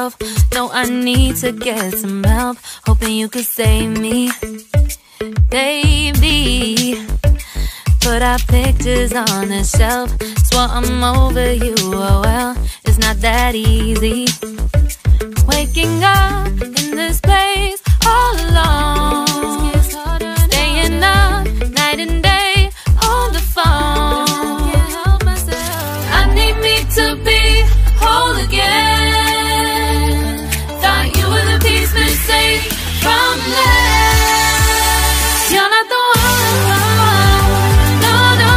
myself. No, I need to get some help. Hoping you could save me, baby. Put our pictures on the shelf. Swore I'm over you, oh well, it's not that easy. Waking up in this place all alone, staying up night and day on the phone. I need me to be whole again. Thought you were the piece missing from left. You're not the one, no, no.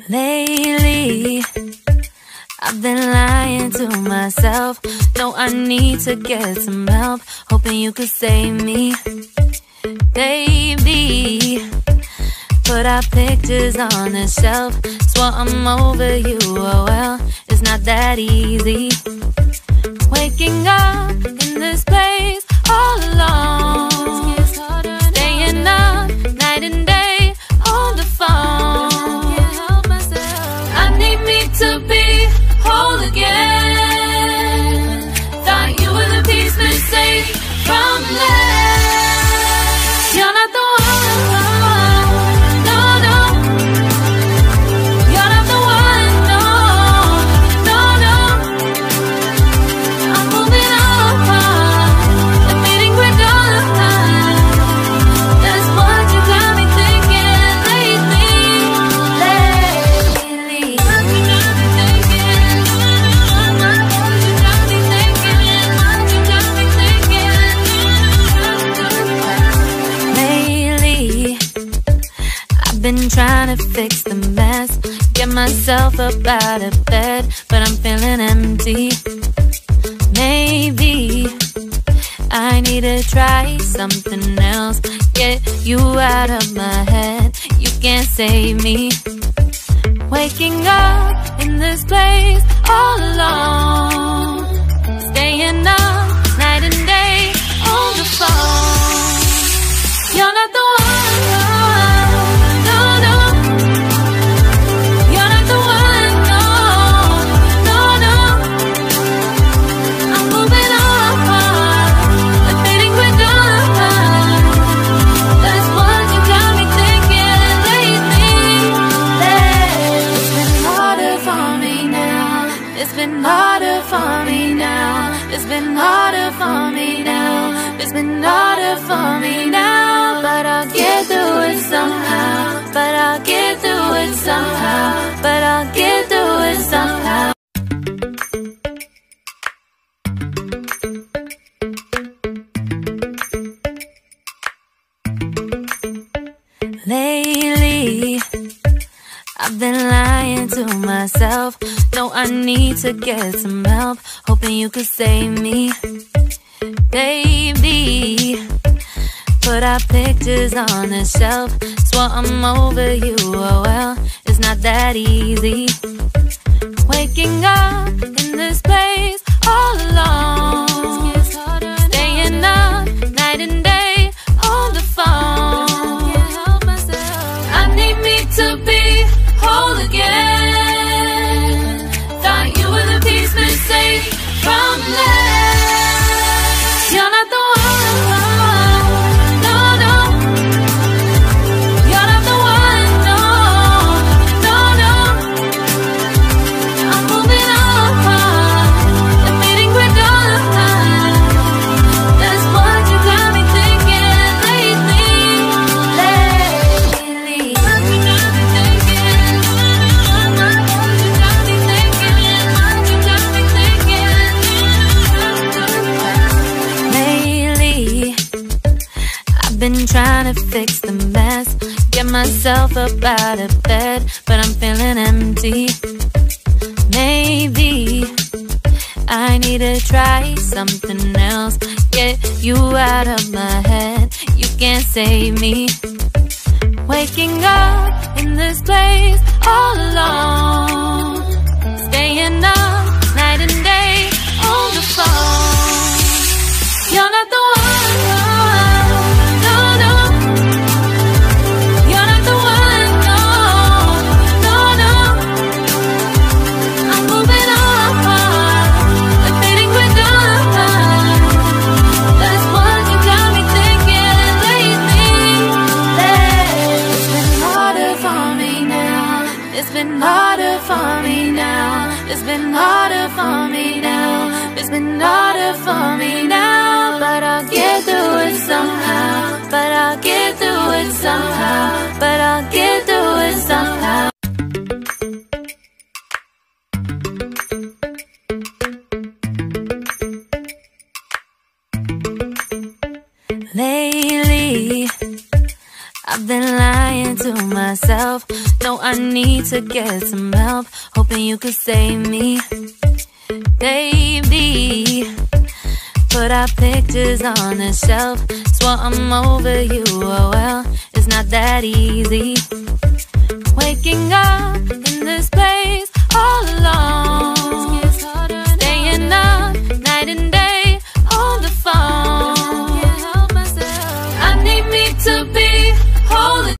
Lately, I've been lying to myself. No, I need to get some help. Hoping you could save me, baby. Put our pictures on the shelf. Swore I'm over you, oh well, it's not that easy. Waking up in this place all alone, staying up night and day on the phone. I need me to be whole again. Thought you were the piece missing from left. You're not the one. Been trying to fix the mess, get myself up out of bed, but I'm feeling empty. Maybe I need to try something else. Get you out of my head, you can't save me. Waking up in this place all alone, staying up night and day on the phone. You're not the one. It's been harder for me now. It's been harder for me now. It's been harder for me now. But I'll get through it somehow. But I'll get through it somehow. But I'll get through it somehow. Lately, I've been lying to myself. No, I need to get some help. Hoping you could save me, baby. Put our pictures on the shelf. Swore I'm over you, oh well, it's not that easy. Waking up in this place all alone, staying up night and day on the phone. I need me to be whole again. Thought you were the piece missing from left. You're not the one. No, no. You're not the one. No, no, no. I'm moving on. Admitting we're done. That's what you got me thinking lately. Been trying to fix the mess, get myself up out of bed, but I'm feeling empty. Maybe I need to try something else. Get you out of my head, you can't save me. Waking up in this place all alone, staying up night and day on the phone. You're not the one. It's been harder for me now. It's been harder for me now. It's been harder for me now. But I'll get through it somehow. But I'll get through it somehow. But I'll get through it somehow. Lately, I've been lying to myself. No, I need to get some help, hoping you could save me. Baby, put our pictures on the shelf, swore I'm over you, oh well, it's not that easy. Waking up